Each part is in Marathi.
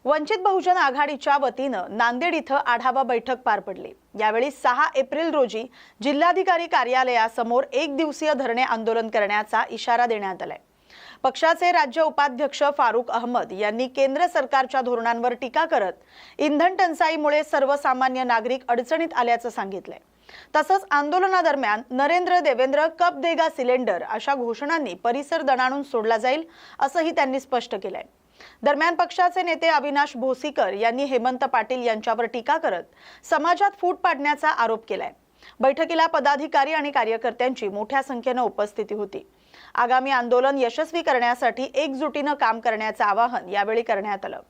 वंचित बहुजन आघाडीच्या वतीनं नांदेड इथं आढावा बैठक पार पडली। यावेळी 6 एप्रिल रोजी जिल्हाधिकारी कार्यालयासमोर एक दिवसीय धरणे आंदोलन करण्याचा इशारा देण्यात आलाय। पक्षाचे राज्य उपाध्यक्ष फारुक अहमद यांनी केंद्र सरकारच्या धोरणांवर टीका करत इंधन टंचाईमुळे सर्वसामान्य नागरिक अडचणीत आल्याचं सांगितलंय। तसंच आंदोलनादरम्यान नरेंद्र देवेंद्र कप देगा सिलेंडर अशा घोषणांनी परिसर दणाणून सोडला जाईल असंही त्यांनी स्पष्ट केलंय। दरम्यान पक्षाचे नेते अविनाश भोसीकर यांनी हेमंत पाटील यांच्यावर टीका करत समाजात फूट पाडण्याचा आरोप केलाय। बैठकीला पदाधिकारी आणि कार्यकर्त्यांची मोठ्या संख्येने उपस्थिती होती। आगामी आंदोलन यशस्वी करण्यासाठी एकजुटीने काम करण्याचे आवाहन यावेळी करण्यात आलं।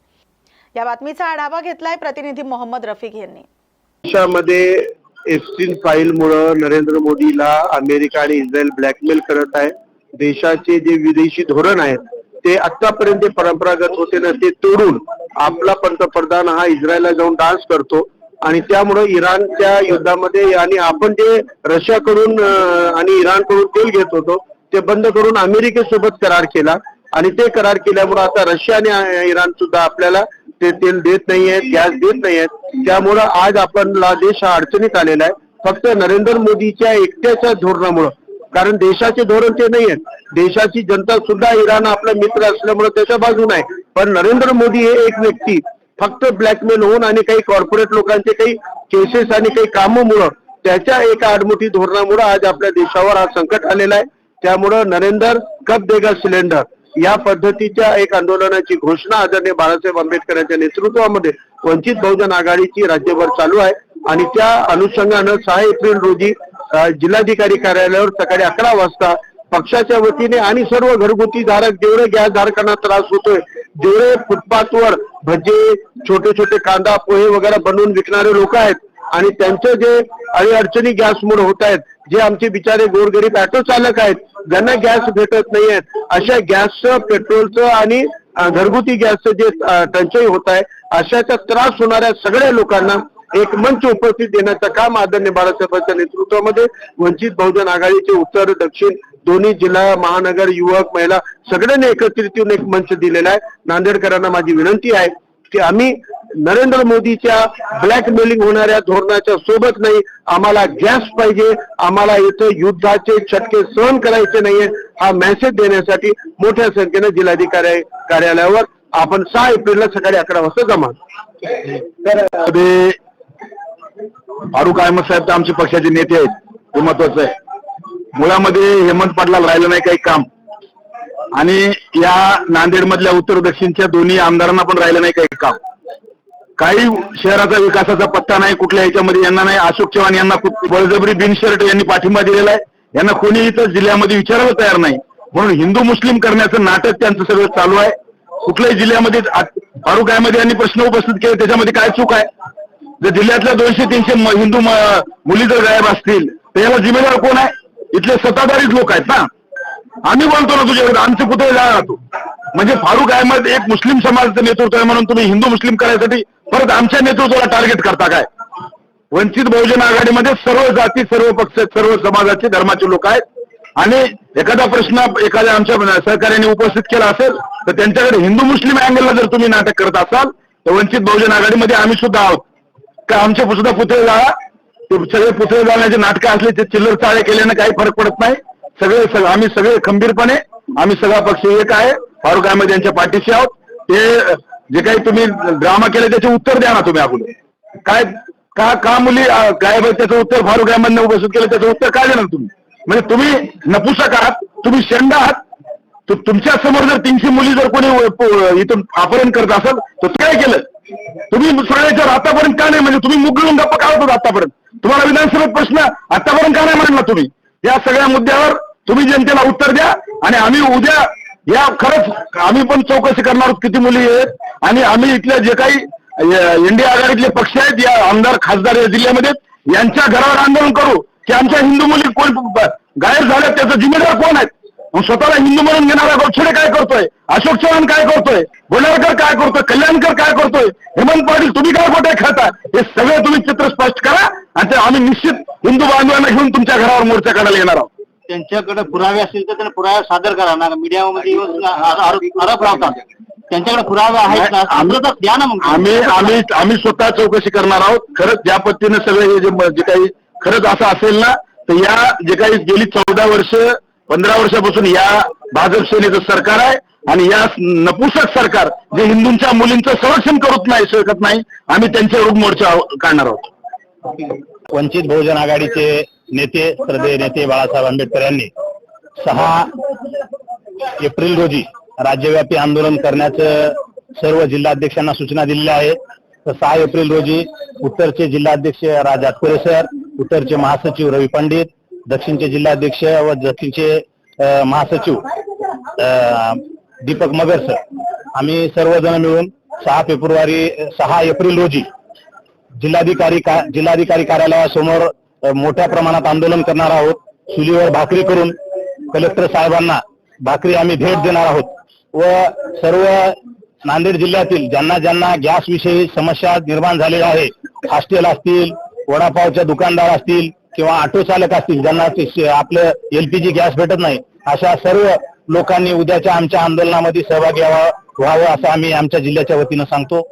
या बातमीचा आढावा घेतलाय प्रतिनिधी मोहम्मद रफिक यांनी। देशामध्ये एप्स्टीन फाईल मुळे नरेंद्र मोदीला अमेरिका आणि इस्रायल ब्लॅकमेल करत आहे। देशाचे जे विदेशी धोरण आहेत ते आतापर्यंत परंपरागत होते ना, ते तोडून आपला पंतप्रधान हा इस्रायलला जाऊन डान्स करतो आणि त्यामुळे इराणच्या युद्धामध्ये आणि आपण जे रशियाकडून आणि इराणकडून तेल घेत होतो ते बंद करून अमेरिकेसोबत करार केला आणि ते करार केल्यामुळे आता रशिया आणि इराण सुद्धा आपल्याला ते तेल देत नाहीयेत, गॅस देत नाहीयेत। त्यामुळे आज आपला देश हा अडचणीत आलेला आहे, फक्त नरेंद्र मोदीच्या एकट्याच्या धोरणामुळे। कारण देशाचे धोरण ते नाहीये, देशाची जनता सुद्धा इराण आपला मित्र असल्यामुळे त्याच्या बाजूने आहे। पण नरेंद्र मोदी हे एक व्यक्ती फक्त ब्लॅकमेल होऊन आणि काही कॉर्पोरेट लोकांचे काही केसेस आणि काही कामामुळे त्याच्या एका आडमुठी धोरणामुळे आज आपल्या देशावर हा संकट आलेला आहे। त्यामुळे नरेंद्र कप देगा सिलेंडर या पद्धतीच्या एक आंदोलनाची घोषणा आदरणीय बाळासाहेब आंबेडकर यांच्या नेतृत्वामध्ये वंचित बहुजन आघाडीची राज्यभर चालू आहे आणि त्या अनुषंगाने 6 एप्रिल रोजी जिल्हाधिकारी कार्यालयावर सकाळी 11 वाजता पक्षाच्या वतीने आणि सर्व घरगुती धारक, जेवढे गॅस धारकांना त्रास होतोय, जेवढे फुटपाथवर भजे, छोटे छोटे कांदा पोहे वगैरे बनवून विकणारे लोक आहेत आणि त्यांचे जे अडचणी गॅसमुळे होत आहेत, जे आमचे बिचारे गोरगरीब ऑटो चालक आहेत ज्यांना गॅस भेटत नाहीये, अशा गॅसचं, पेट्रोलचं आणि घरगुती गॅसचं जे टंचाई होत आहे, अशाचा त्रास होणाऱ्या सगळ्या लोकांना एक मंच उपस्थित देण्याचं काम आदरणीय बाळासाहेबांच्या नेतृत्वामध्ये वंचित बहुजन आघाडीचे उत्तर दक्षिण दोन्ही जिल्हा, महानगर, युवक, महिला सगळ्यांनी एकत्रित येऊन एक मंच दिलेला आहे। नांदेडकरांना माझी विनंती आहे की आम्ही नरेंद्र मोदीच्या ब्लॅकमेलिंग होणाऱ्या धोरणाच्या सोबत नाही, आम्हाला गॅस पाहिजे, आम्हाला इथं युद्धाचे चटके सहन करायचे नाहीये, हा मेसेज देण्यासाठी मोठ्या संख्येने जिल्हाधिकारी कार्यालयावर आपण 6 एप्रिलला सकाळी 11 वाजता जमा। तर फारुक अहमद साहेब तर आमचे पक्षाचे नेते आहेत, हे महत्वाचं आहे। मुळामध्ये हेमंत पाटलाला राहिलं नाही काही काम आणि या नांदेड मधल्या उत्तर दक्षिणच्या दोन्ही आमदारांना पण राहिलं नाही काही काम। काही शहराचा विकासाचा पत्ता नाही कुठल्या ह्याच्यामध्ये यांना नाही। अशोक चव्हाण यांना बळजबरी बिनशर्त यांनी पाठिंबा दिलेला आहे, यांना कोणी इथं जिल्ह्यामध्ये विचारायला तयार नाही, म्हणून हिंदू मुस्लिम करण्याचं नाटक त्यांचं सगळं चालू आहे। कुठल्याही जिल्ह्यामध्ये फारुक अहमद यांनी प्रश्न उपस्थित केले, त्याच्यामध्ये काय चूक आहे? जर जिल्ह्यातल्या 200-300 हिंदू मुली जर गायब असतील तर याला जिम्मेदार कोण आहे? इथले सत्ताधारीच लोक आहेत ना। आम्ही बोलतो ना तुझ्याकडे, आमचे पुतळे जाळा तू, म्हणजे फारुक अहमद एक मुस्लिम समाजाचं नेतृत्व आहे म्हणून तुम्ही हिंदू मुस्लिम करायसाठी परत आमच्या नेतृत्वाला टार्गेट करता काय? वंचित बहुजन आघाडीमध्ये सर्व जाती, सर्व पक्ष, सर्व समाजाचे, धर्माचे लोक आहेत आणि एखादा प्रश्न एखाद्या आमच्या सहकार्याने उपस्थित केला असेल तर त्यांच्याकडे हिंदू मुस्लिम अँगलला जर तुम्ही नाटक करत असाल तर वंचित बहुजन आघाडीमध्ये आम्ही सुद्धा आहोत का? आमचे सुद्धा पुतळे जाळा, ते सगळे पुतळे जाळण्याचे नाटक असले ते चिल्लर चाळे केल्याने काही फरक पडत नाही। आम्ही सगळे खंबीरपणे, आम्ही सगळा पक्ष एक आहे, फारुक अहमद यांच्या पाठीशी आहोत। ते जे काही तुम्ही ड्रामा केले त्याचे उत्तर द्या ना तुम्ही अगोदर। काय का मुली गायब आहेत त्याचं उत्तर फारुक अहमदने उपस्थित केलं, त्याचं उत्तर काय देणार तुम्ही? म्हणजे तुम्ही नपुसक आहात, तुम्ही शेंडा आहात। तुमच्या समोर जर 300 मुली जर कोणी इथून अपहरण करत असेल तर काय केलं तुम्ही? सगळ्याच्या आतापर्यंत का नाही, म्हणजे तुम्ही मुगळून गप्पा का होतात आतापर्यंत? तुम्हाला विधानसभेत प्रश्न आतापर्यंत का नाही मांडला तुम्ही? या सगळ्या मुद्द्यावर तुम्ही जनतेला उत्तर द्या आणि आम्ही उद्या या खरंच आम्ही पण चौकशी करणार आहोत किती मुली आहेत आणि आम्ही इथल्या जे काही इंडिया आघाडीतले पक्ष आहेत, या आमदार खासदार या जिल्ह्यामध्ये, यांच्या घरावर आंदोलन करू की आमच्या हिंदू मुली कोण गायब झाल्या त्याचा जिम्मेदार कोण आहेत? स्वतःला हिंदू म्हणून घेणारा गोडछडे काय करतोय? अशोक चव्हाण काय करतोय? बोलारकर काय करतोय? कल्याणकर काय करतोय? हेमंत पाटील तुम्ही काय खोटे खाता? हे सगळे तुम्ही चित्र स्पष्ट करा आणि आम्ही निश्चित हिंदू बांधवांना घेऊन तुमच्या घरावर मोर्चा काढायला येणार आहोत। त्यांच्याकडे पुरावे असतील तर त्यांना पुरावे सादर करा ना, मीडियामध्ये आरोप लावतात। त्यांच्याकडे पुरावे आहेत का? तर द्या ना मग. आम्ही स्वतः चौकशी करणार आहोत. खरंच ज्या पद्धतीने सगळे हे जे काही खरंच असं असेल ना, तर या जे काही गेली 14 वर्ष 15 वर्षापासून या भाजप सेनेचं सरकार आहे आणि या नपुसक सरकार जे हिंदूंच्या मुलींचं संरक्षण करत नाही शकत नाही, आम्ही त्यांच्यावर मोर्चा काढणार आहोत. वंचित बहुजन आघाडीचे नेते श्रद्धेय नेते बाळासाहेब आंबेडकर यांनी 6 एप्रिल रोजी राज्यव्यापी आंदोलन करण्याचं सर्व जिल्हाध्यक्षांना सूचना दिलेल्या आहे. तर 6 एप्रिल रोजी उत्तरचे जिल्हाध्यक्ष राज आटकोरे सर, उत्तरचे महासचिव रवी पंडित, दक्षिणचे जिल्हाध्यक्ष व दक्षिणचे महासचिव दीपक मगर सर, आम्ही सर्वजण मिळून 6 एप्रिल रोजी जिल्हाधिकारी कार्यालयासमोर मोठ्या प्रमाणात आंदोलन करणार आहोत. चुलीवर भाकरी करून कलेक्टर साहेबांना भाकरी आम्ही भेट देणार आहोत व सर्व नांदेड जिल्ह्यातील ज्यांना गॅस विषयी समस्या निर्माण झालेल्या आहे, हॉस्टेल असतील, वडापावच्या दुकानदार असतील किंवा ऑटो चालक असतील, ज्यांना आपलं LPG गॅस भेटत नाही, अशा सर्व लोकांनी उद्याच्या आमच्या आंदोलनामध्ये सहभागी व्हावं असं आम्ही आमच्या जिल्ह्याच्या वतीनं सांगतो.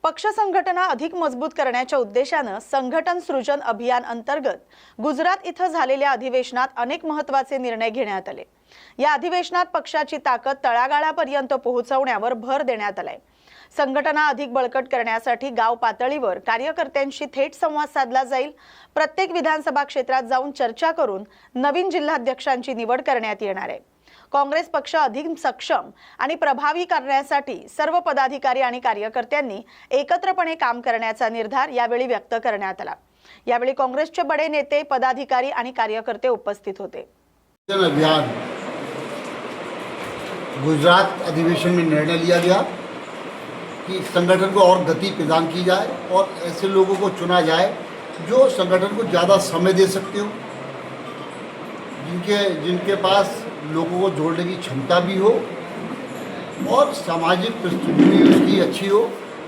पक्ष संघटना अधिक मजबूत करण्याच्या उद्देशानं संघटन सृजन अभियान अंतर्गत गुजरात इथं झालेल्या अधिवेशनात अनेक महत्त्वाचे निर्णय घेण्यात आले. या अधिवेशनात पक्षाची ताकद तळागाळापर्यंत पोहोचवण्यावर भर देण्यात आलाय. संघटना अधिक बळकट करण्यासाठी गाव पातळीवर कार्यकर्त्यांशी थेट संवाद साधला जाईल. प्रत्येक विधानसभा क्षेत्रात जाऊन चर्चा करून नवीन जिल्हाध्यक्षांची निवड करण्यात येणार आहे. काँग्रेस पक्ष अधिक सक्षम आणि प्रभावी करण्यासाठी सर्व पदाधिकारी आणि कार्यकर्त्यांनी एकत्रपणे काम करण्याचा निर्धार यावेळी व्यक्त करण्यात आला. यावेळी काँग्रेसचे बडे नेते, पदाधिकारी आणि कार्यकर्ते उपस्थित होते. अभियान गुजरात अधिवेशन में निर्णय लिया गया कि संगठन को और गति प्रदान की जाए और ऐसे लोगों को चुना जाए जो संगठन को ज़्यादा समय दे सकते हो, जिनके पास लोगों को जोड़ने की क्षमता भी हो और सामाजिक पृष्ठभूमि भी उसकी अच्छी हो,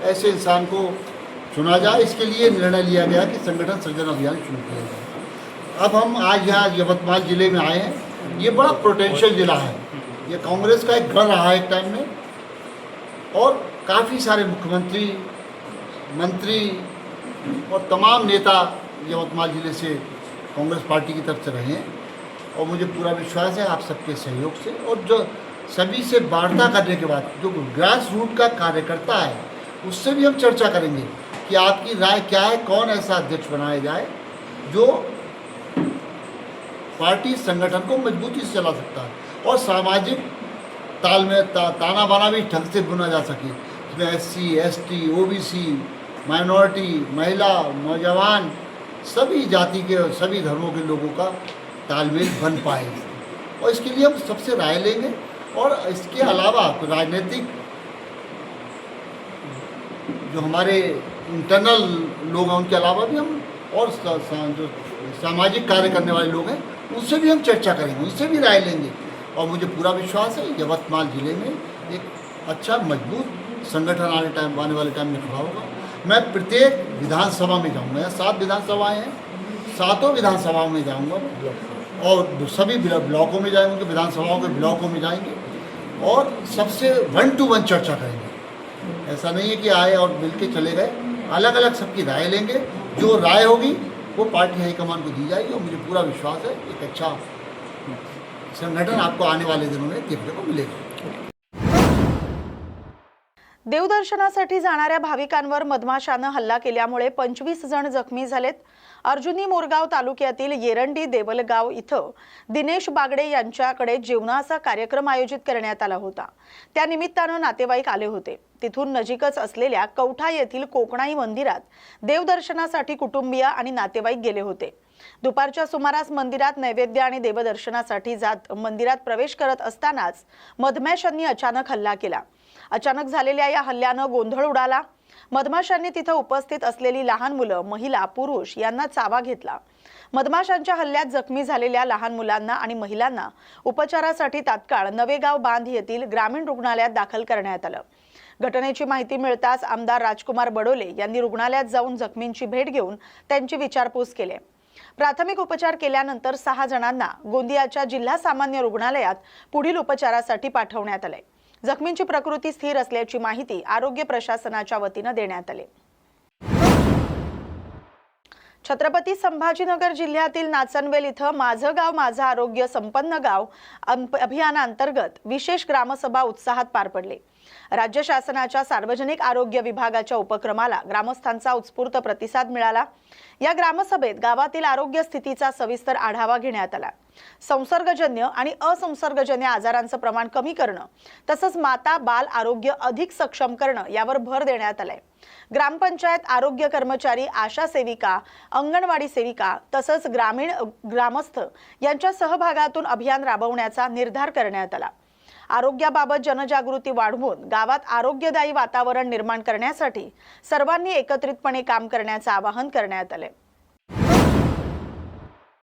ऐसे इंसान को चुना जाए. इसके लिए निर्णय लिया गया कि संगठन सृजन अभियान शुरू किया जाए. अब हम आज यहाँ यवतमाल जिले में आए हैं. ये बड़ा पोटेंशियल जिला है. ये कांग्रेस का एक गढ़ रहा है एक टाइम में और काफ़ी सारे मुख्यमंत्री, मंत्री और तमाम नेता यवतमाल जिले से कांग्रेस पार्टी की तरफ से रहे हैं और मुझे पूरा विश्वास है आप सबके सहयोग से और जो सभी से वार्ता करने के बाद जो ग्रास रूट का कार्यकर्ता है उससे भी हम चर्चा करेंगे कि आपकी राय क्या है, कौन ऐसा अध्यक्ष बनाया जाए जो पार्टी संगठन को मजबूती से चला सकता है और सामाजिक ताल में ताना बाना भी ढंग से बुना जा सके. इसमें SC, ST, OBC, माइनॉरिटी, महिला, नौजवान, सभी जाति के और सभी धर्मों के लोगों का तालमेल बन पाए और इसके लिए हम सबसे राय लेंगे. और इसके अलावा राजनीतिक जो हमारे इंटरनल लोग हैं उनके अलावा भी हम और जो सामाजिक कार्य करने वाले लोग हैं उनसे भी हम चर्चा करेंगे, उनसे भी राय लेंगे. और मुझे पूरा विश्वास है यवतमाल जिले में एक अच्छा मजबूत संगठन आने वाले टाइम में खड़ा होगा. मैं प्रत्येक विधानसभा में जाऊँगा. यहाँ 7 विधानसभाएँ हैं, 7 विधानसभाओं में जाऊँगा और सभी ब्लॉकों में जाएंगे, विधानसभाओं के ब्लॉकों में जाएंगे और सबसे 1-to-1 चर्चा करेंगे. ऐसा नहीं है कि आए और मिल के चले गए. अलग अलग सबकी राय लेंगे. जो राय होगी वो पार्टी हाईकमान को दी जाएगी और मुझे पूरा विश्वास है एक अच्छा संगठन आपको आने वाले दिनों में देखने को मिलेगा. देवदर्शनासाठी जाणाऱ्या भाविकांवर मधमाशानं हल्ला केल्यामुळे 25 जण जखमी झालेत. अर्जुनी मोरगाव तालुक्यातील येरंडी देवलगाव इथं दिनेश बागडे यांच्याकडे जेवणाचा कार्यक्रम आयोजित करण्यात आला होता. त्या निमित्तानं नातेवाईक आले होते. तिथून नजीकच असलेल्या कवठा येथील कोकणाई मंदिरात देवदर्शनासाठी कुटुंबीय आणि नातेवाईक गेले होते. दुपारच्या सुमारास मंदिरात नैवेद्य आणि देवदर्शनासाठी जात मंदिरात प्रवेश करत असतानाच मधमाशांनी अचानक हल्ला केला. अचानक झालेल्या या हल्ल्यानं गोंधळ उडाला. मधमाशांनी तिथं उपस्थित असलेली लहान मुलं, महिला, पुरुष यांना चावा घेतला. मधमाशांच्या हल्ल्यात जखमी झालेल्या लहान मुलांना आणि महिलांना उपचारासाठी तात्काळ नवेगाव बांध येथील ग्रामीण रुग्णालयात दाखल करण्यात आलं. घटनेची माहिती मिळताच आमदार राजकुमार बडोले यांनी रुग्णालयात जाऊन जखमींची भेट घेऊन त्यांची विचारपूस केली. प्राथमिक उपचार केल्यानंतर 6 जणांना गोंदियाच्या जिल्हा सामान्य रुग्णालयात पुढील उपचारासाठी पाठवण्यात आले। जखमींची प्रकृती स्थिर असल्याची माहिती आरोग्य प्रशासनाच्या वतीने देण्यात आली। छत्रपती संभाजीनगर जिल्ह्यातील नाचनवेल इथं माझं गाव माझं आरोग्य संपन्न गाव अभियानांतर्गत विशेष ग्रामसभा उत्साहात पार पडली। राज्य शासनाच्या सार्वजनिक आरोग्य विभागाच्या उपक्रमाला ग्रामस्थांचा उत्स्फूर्त प्रतिसाद मिळाला। या ग्रामसभेत गावातील आरोग्य स्थितीचा सविस्तर आढावा घेण्यात आला। संसर्गजन्य आणि असंसर्गजन्य आजारांचं प्रमाण कमी करणं तसंच माता बाल आरोग्य अधिक सक्षम करणं यावर भर देण्यात आलाय। ग्रामपंचायत आरोग्य कर्मचारी, आशा सेविका, अंगणवाडी सेविका तसंच ग्रामीण ग्रामस्थ यांच्या सहभागातून अभियान राबवण्याचा निर्धार करण्यात आला। आरोग्याबाबत जनजागृती वाढवून गावात आरोग्यदायी वातावरण निर्माण करण्यासाठी सर्वांनी एकत्रितपणे काम करण्याचे आवाहन करण्यात आले।